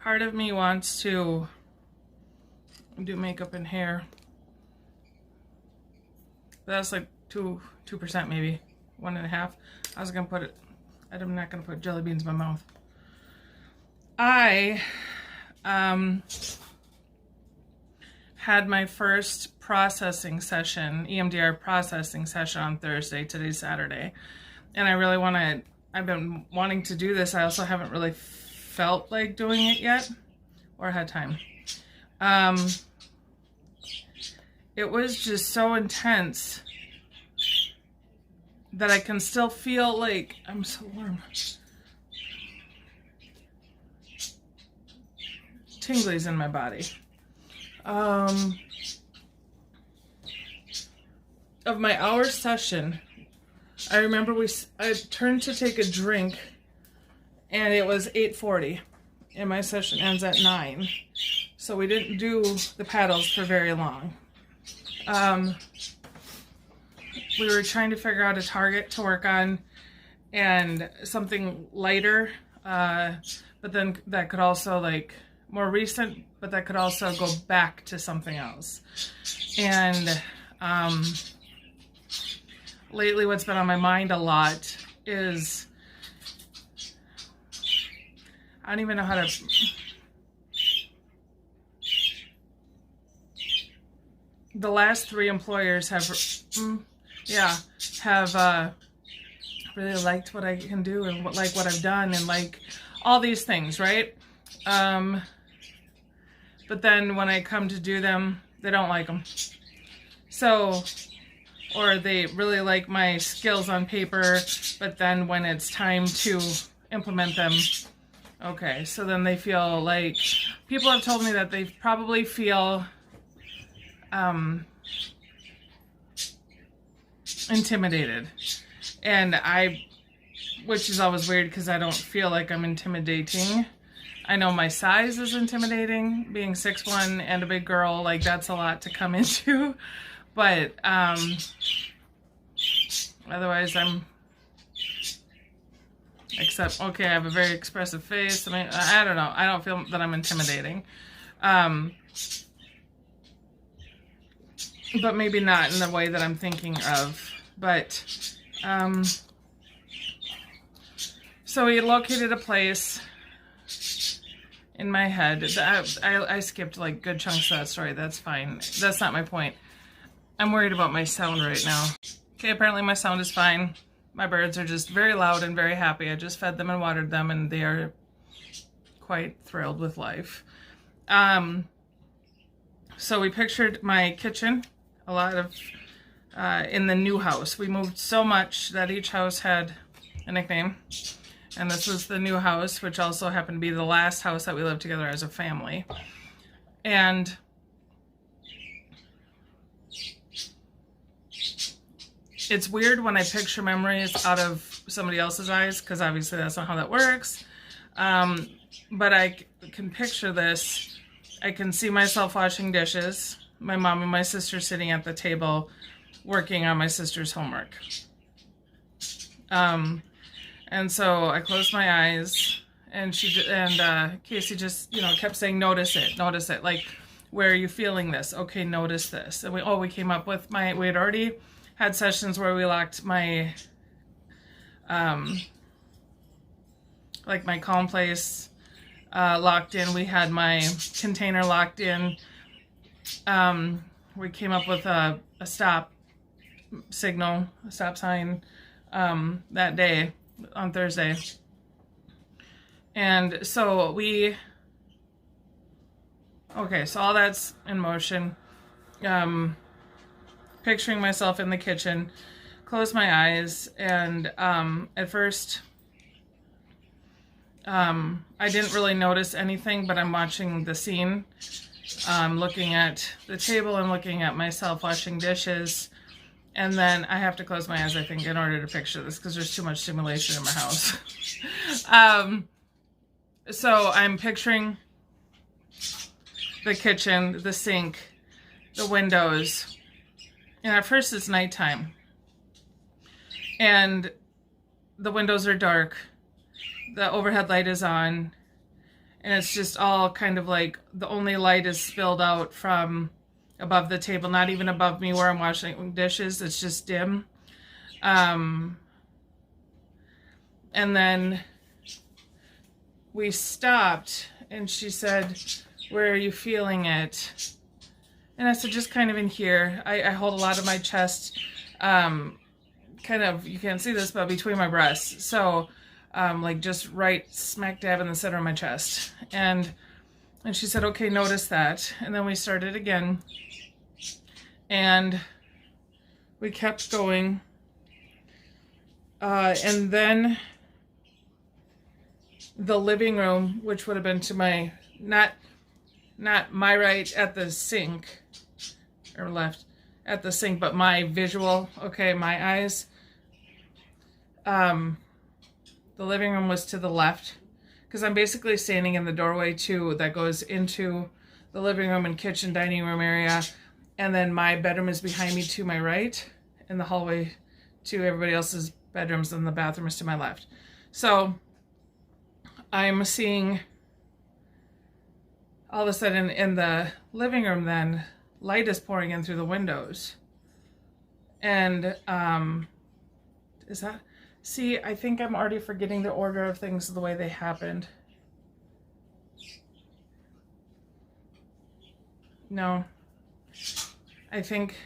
Part of me wants to do makeup and hair. But that's like 2% maybe. 1.5. I was gonna put it, I'm not gonna put jelly beans in my mouth. I had my first processing session, EMDR processing session on Thursday. Today's Saturday. And I really I've been wanting to do this. I also haven't really felt like doing it yet or had time. It was just so intense that I can still feel like I'm so warm. Tinglies in my body. Of my hour session, I remember I turned to take a drink and it was 8:40 and my session ends at 9. So we didn't do the paddles for very long. We were trying to figure out a target to work on and something lighter, but then that could also like more recent, but that could also go back to something else. And lately what's been on my mind a lot is, I don't even know how to, the last 3 employers have really liked what I can do and what I've done and like all these things, right? But then when I come to do them, they don't like them. So, or they really like my skills on paper, but then when it's time to implement them, okay, so then they feel like, people have told me that they probably feel intimidated. And which is always weird because I don't feel like I'm intimidating. I know my size is intimidating, being 6'1" and a big girl, like that's a lot to come into. But otherwise okay, I have a very expressive face. I mean, I don't know. I don't feel that I'm intimidating. But maybe not in the way that I'm thinking of. But, so we located a place in my head. I skipped like good chunks of that story. That's fine. That's not my point. I'm worried about my sound right now. Okay, apparently my sound is fine. My birds are just very loud and very happy. I just fed them and watered them and they are quite thrilled with life. So we pictured my kitchen, a lot of, in the new house. We moved so much that each house had a nickname. And this was the new house, which also happened to be the last house that we lived together as a family. And it's weird when I picture memories out of somebody else's eyes, because obviously that's not how that works. But I can picture this. I can see myself washing dishes, my mom and my sister sitting at the table working on my sister's homework. And so I closed my eyes, and Casey just, kept saying, notice it. Like, where are you feeling this? Okay, notice this. And we came up with we had already had sessions where we locked my, like my calm place, locked in. We had my container locked in. We came up with a stop signal, a stop sign, that day on Thursday. And so so all that's in motion. Picturing myself in the kitchen, close my eyes, and at first I didn't really notice anything, but I'm watching the scene. Looking at the table and looking at myself washing dishes. And then I have to close my eyes, I think, in order to picture this, because there's too much stimulation in my house. So I'm picturing the kitchen, the sink, the windows. And at first it's nighttime. And the windows are dark. The overhead light is on. And it's just all kind of like the only light is spilled out from above the table, not even above me where I'm washing dishes. It's just dim. And then we stopped and she said, "Where are you feeling it?" And I said, "Just kind of in here." I hold a lot of my chest, kind of, you can't see this, but between my breasts. So, like just right smack dab in the center of my chest. And she said, "Okay, notice that." And then we started again. And we kept going. And then the living room, which would have been to my, not my right at the sink, or left at the sink, but my visual, okay, my eyes. The living room was to the left, because I'm basically standing in the doorway too that goes into the living room and kitchen dining room area, and then my bedroom is behind me to my right, and the hallway to everybody else's bedrooms, and the bathroom is to my left. So I'm seeing all of a sudden in the living room, then light is pouring in through the windows. And is that, see, I think I'm already forgetting the order of things the way they happened. No, I think,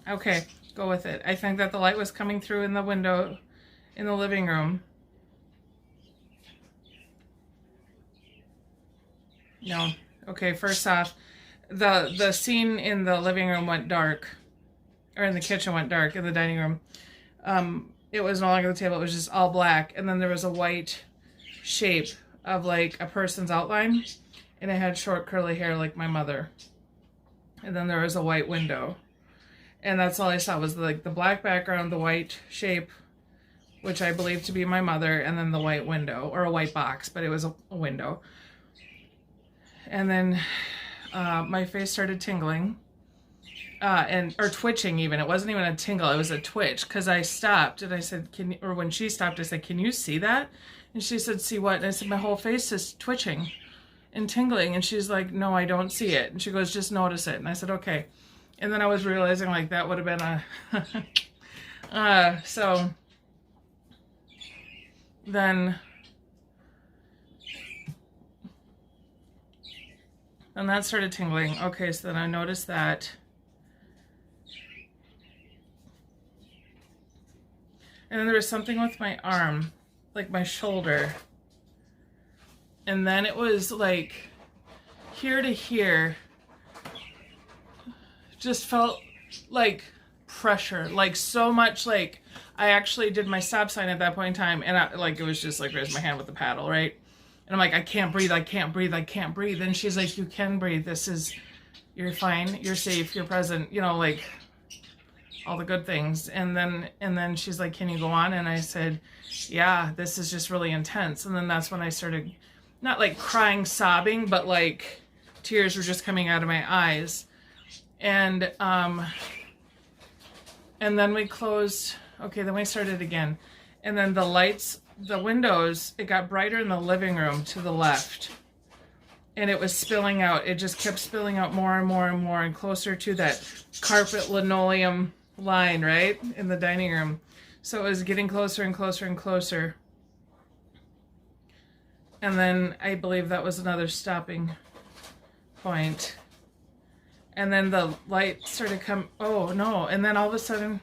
okay, go with it. I think that the light was coming through in the window in the living room. No, okay, first off, the scene in the living room went dark, or in the kitchen went dark, in the dining room. It was no longer the table, it was just all black, and then there was a white shape of like a person's outline, and it had short curly hair like my mother. And then there was a white window. And that's all I saw was like the black background, the white shape, which I believe to be my mother, and then the white window, or a white box, but it was a window. And then my face started tingling, or twitching even. It wasn't even a tingle, it was a twitch, because I stopped and I said, or when she stopped, I said, "Can you see that?" And she said, "See what?" And I said, "My whole face is twitching and tingling." And she's like, "No, I don't see it." And she goes, "Just notice it." And I said, "Okay." And then I was realizing like that would have been a, so then that started tingling. Okay, so then I noticed that. And then there was something with my arm, like my shoulder. And then it was like here to here. Just felt like pressure, like so much, like I actually did my stop sign at that point in time, and it was just like raise my hand with the paddle, right? And I'm like, I can't breathe, I can't breathe, I can't breathe. And she's like, "You can breathe, you're fine, you're safe, you're present," like all the good things. And then she's like, "Can you go on?" And I said, "Yeah, this is just really intense." And then that's when I started, not like crying, sobbing, but like tears were just coming out of my eyes. And then we closed, okay, then we started again. And then the lights, the windows, it got brighter in the living room to the left. And it was spilling out. It just kept spilling out more and more and more, and closer to that carpet linoleum line, right? In the dining room. So it was getting closer and closer and closer. And then I believe that was another stopping point. And then the light started come. Oh no. And then all of a sudden,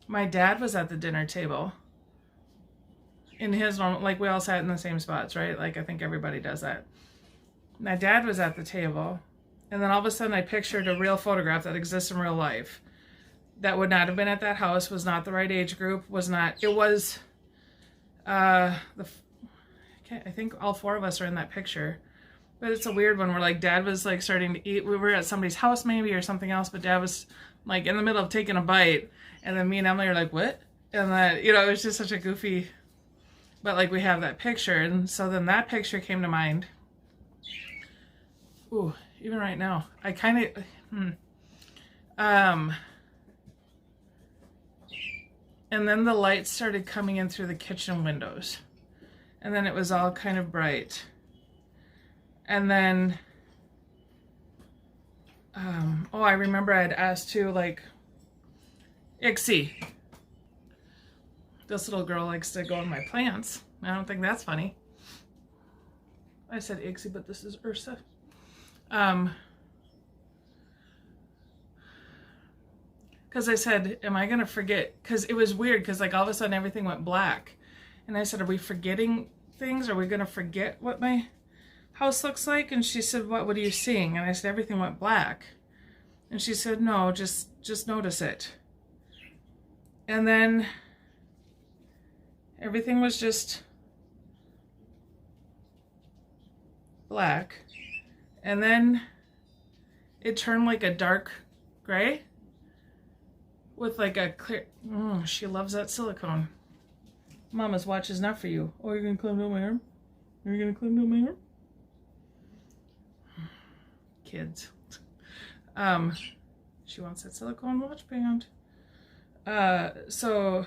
my dad was at the dinner table. In his normal, like we all sat in the same spots, right? Like I think everybody does that. My dad was at the table. And then all of a sudden I pictured a real photograph that exists in real life. That would not have been at that house, was not the right age group, was not, it was, I think all four of us are in that picture. But it's a weird one where like dad was like starting to eat. We were at somebody's house maybe or something else, but dad was like in the middle of taking a bite. And then me and Emily are like, "What?" And then, it was just such a goofy, but like we have that picture. And so then that picture came to mind. Ooh, even right now, I kind of, And then the lights started coming in through the kitchen windows. And then it was all kind of bright. And then, oh, I remember I had asked too, like, Ixie. This little girl likes to go on my plants. I don't think that's funny. I said Ixie, but this is Ursa. Because I said, am I going to forget? Because it was weird, because like all of a sudden everything went black. And I said, are we forgetting things? Are we going to forget what my house looks like? And she said, what are you seeing? And I said, everything went black. And she said, no, just notice it. And then everything was just black. And then it turned like a dark gray with like a clear, she loves that silicone. Mama's watch is not for you. Oh, you're gonna climb down my arm? Are you gonna climb down my arm? Kids. She wants that silicone watch band. So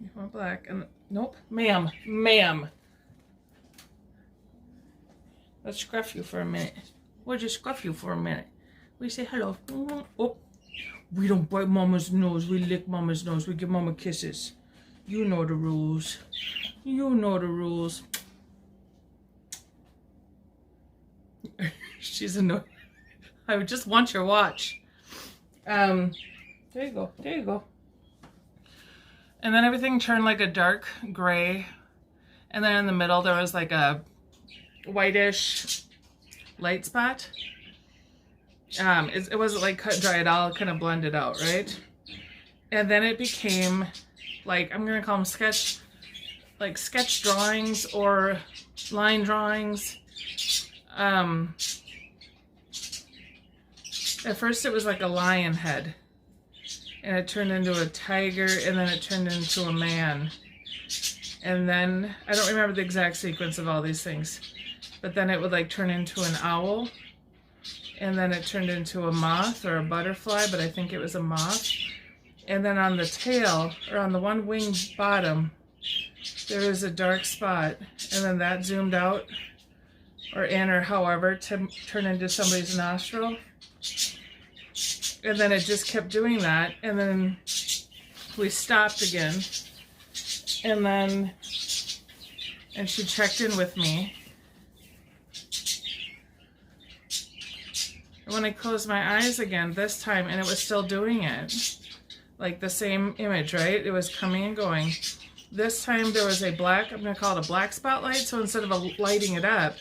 you want black and nope, ma'am. Let's scruff you for a minute. We'll just scruff you for a minute. We say hello. Oh, we don't bite Mama's nose. We lick Mama's nose. We give Mama kisses. You know the rules. You know the rules. She's annoying. I would just want your watch. There you go. There you go. And then everything turned like a dark gray. And then in the middle there was like a whitish light spot. It wasn't like cut dry at all. It kind of blended out, right? And then it became like, I'm gonna call them sketch drawings or line drawings. At first it was like a lion head, and it turned into a tiger, and then it turned into a man. And then, I don't remember the exact sequence of all these things, but then it would like turn into an owl, and then it turned into a moth or a butterfly, but I think it was a moth. And then on the tail, or on the one wing bottom, there was a dark spot, and then that zoomed out, or in, or however, to turn into somebody's nostril. And then it just kept doing that, and then we stopped again, and she checked in with me. And when I closed my eyes again this time, and it was still doing it, like the same image, right? It was coming and going. This time there was a black, I'm going to call it a black spotlight, so instead of lighting it up,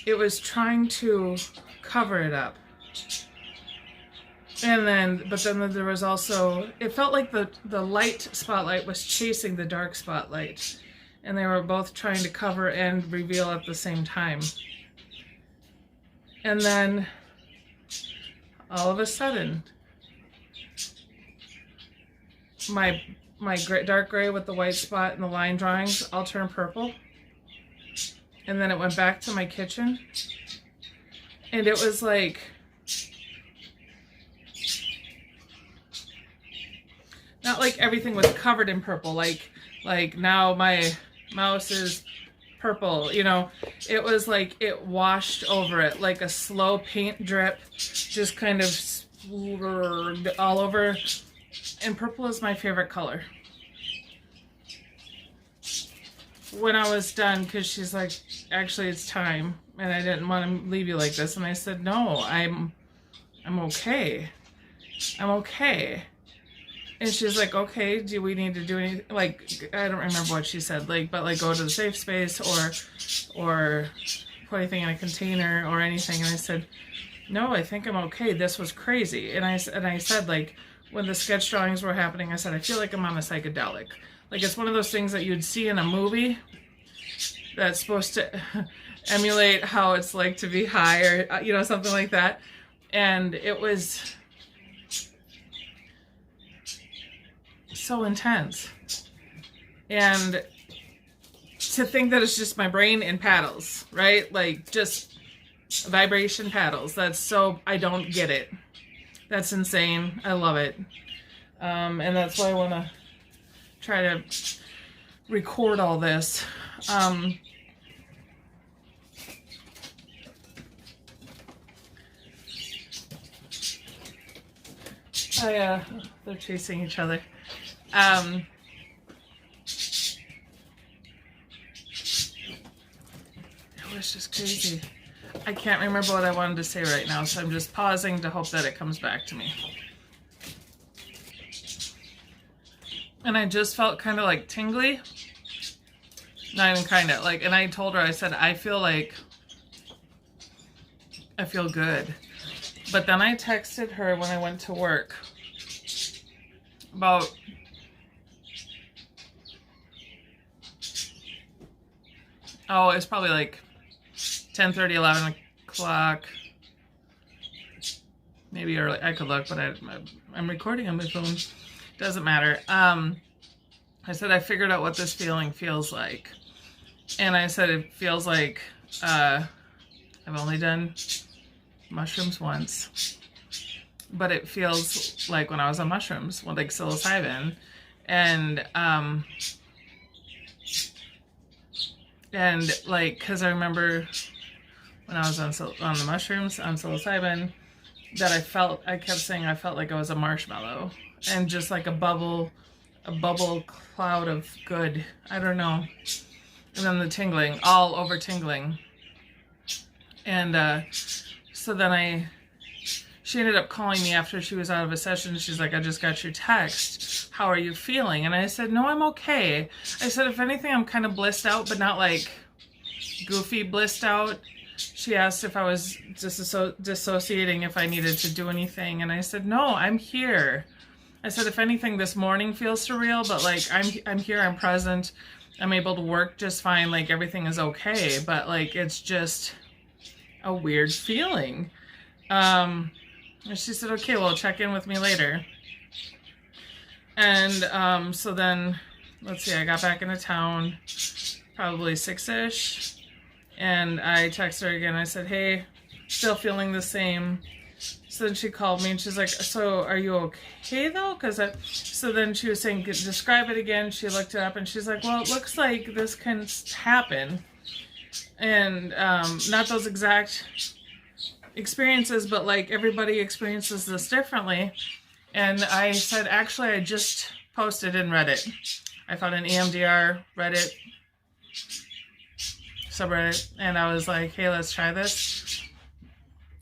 it was trying to cover it up. And then, but then there was also, it felt like the light spotlight was chasing the dark spotlight. And they were both trying to cover and reveal at the same time. And then, all of a sudden, my dark gray with the white spot and the line drawings all turned purple. And then it went back to my kitchen. And it was like, not like everything was covered in purple, like now my mouse is purple, you know. It was like it washed over it like a slow paint drip, just kind of splurred all over. And purple is my favorite color. When I was done, because she's like, actually it's time, and I didn't want to leave you like this, and I said, no, I'm okay. I'm okay. And she's like, okay, do we need to do anything? Like, I don't remember what she said, like, but like go to the safe space or put anything in a container or anything. And I said, no, I think I'm okay. This was crazy. And I said, like, when the sketch drawings were happening, I said, I feel like I'm on a psychedelic. Like, it's one of those things that you'd see in a movie that's supposed to emulate how it's like to be high, or, you know, something like that. And it was so intense. And to think that it's just my brain in paddles, right? Like, just Vibration paddles. That's so, I don't get it. That's insane. I love it. And that's why I want to try to record all this. They're chasing each other. It was just crazy. I can't remember what I wanted to say right now, so I'm just pausing to hope that it comes back to me. And I just felt kind of like tingly. Not even kind of, like, and I told her, I said, I feel good. But then I texted her when I went to work about it's probably like 10:30, 11 o'clock. Maybe early. I could look, but I'm recording on my phone. Doesn't matter. I said, I figured out what this feeling feels like. And I said, it feels like I've only done mushrooms once. But it feels like when I was on mushrooms, like psilocybin. And like, because I remember when I was on the mushrooms, on psilocybin, that I kept saying I felt like I was a marshmallow. And just like a bubble cloud of good. I don't know. And then the tingling, all over tingling. And so then she ended up calling me after she was out of a session. She's like, I just got your text. How are you feeling? And I said, no, I'm okay. I said, if anything, I'm kind of blissed out, but not like goofy blissed out. She asked if I was dissociating, if I needed to do anything. And I said, no, I'm here. I said, if anything, this morning feels surreal, but like I'm here, I'm present, I'm able to work just fine, like everything is okay, but like it's just a weird feeling. And she said, okay, well, check in with me later. And so then, let's see, I got back into town probably 6-ish, and I texted her again. I said, hey, still feeling the same. So then she called me and she's like, so are you okay though? So then she was saying, describe it again. She looked it up and she's like, well, it looks like this can happen. And not those exact experiences, but like everybody experiences this differently. And I said, actually, I just posted in Reddit. I found an EMDR Reddit subreddit and I was like, hey, let's try this.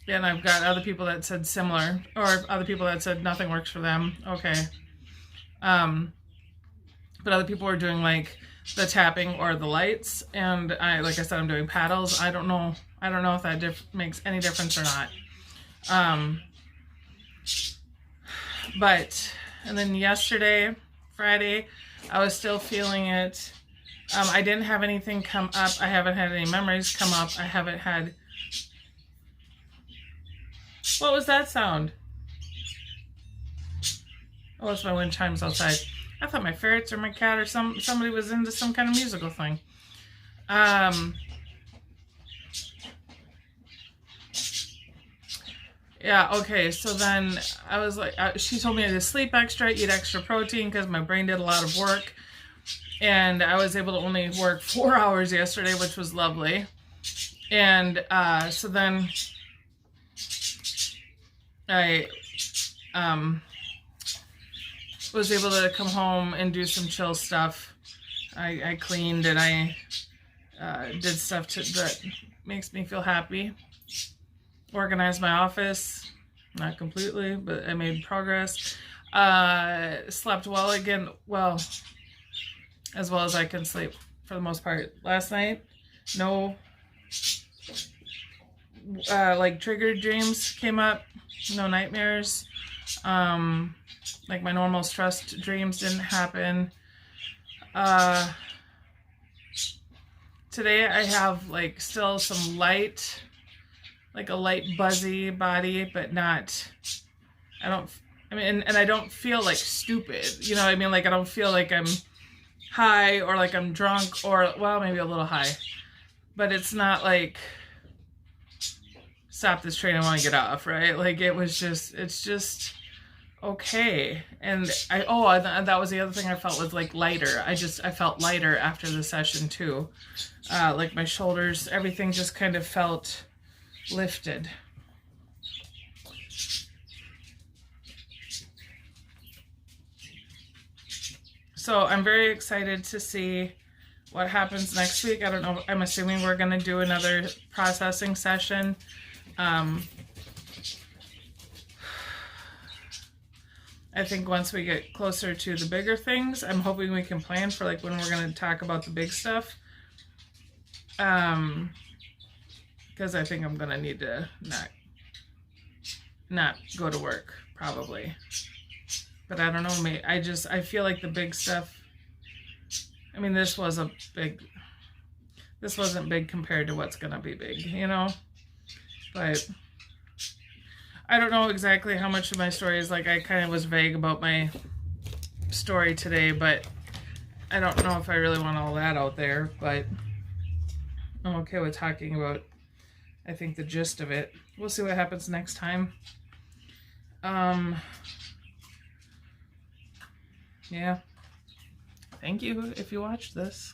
And I've got other people that said similar, or other people that said nothing works for them. Okay. But other people were doing like the tapping or the lights. And like I said, I'm doing paddles. I don't know if that makes any difference or not. And then yesterday, Friday, I was still feeling it. I didn't have anything come up. I haven't had any memories come up. I haven't had... What was that sound? Oh, it's my wind chimes outside. I thought my ferrets or my cat or somebody was into some kind of musical thing. Yeah, okay, so then I was like, she told me to sleep extra, eat extra protein because my brain did a lot of work. And I was able to only work 4 hours yesterday, which was lovely. And so then I was able to come home and do some chill stuff. I cleaned and I did stuff that makes me feel happy. Organized my office, not completely, but I made progress. Slept well again, as well as I can sleep for the most part. Last night, no like triggered dreams came up, no nightmares. Like my normal stressed dreams didn't happen. Today I have like still some light, like a light buzzy body, but not, and I don't feel like stupid, you know what I mean? Like I don't feel like I'm high or like I'm drunk or, well, maybe a little high, but it's not like, stop this train, I want to get off, right? Like it's just okay. And that was the other thing I felt was like lighter. I felt lighter after the session too. Like my shoulders, everything just kind of felt lifted. So I'm very excited to see what happens next week. I don't know. I'm assuming we're going to do another processing session. I think once we get closer to the bigger things, I'm hoping we can plan for like when we're going to talk about the big stuff. Because I think I'm going to need to not go to work probably. But I don't know, I feel like the big stuff, I mean, this wasn't big compared to what's going to be big, you know? But I don't know exactly how much of my story is, like, I kind of was vague about my story today, but I don't know if I really want all that out there, but I'm okay with talking about, I think, the gist of it. We'll see what happens next time. Yeah. Thank you if you watched this.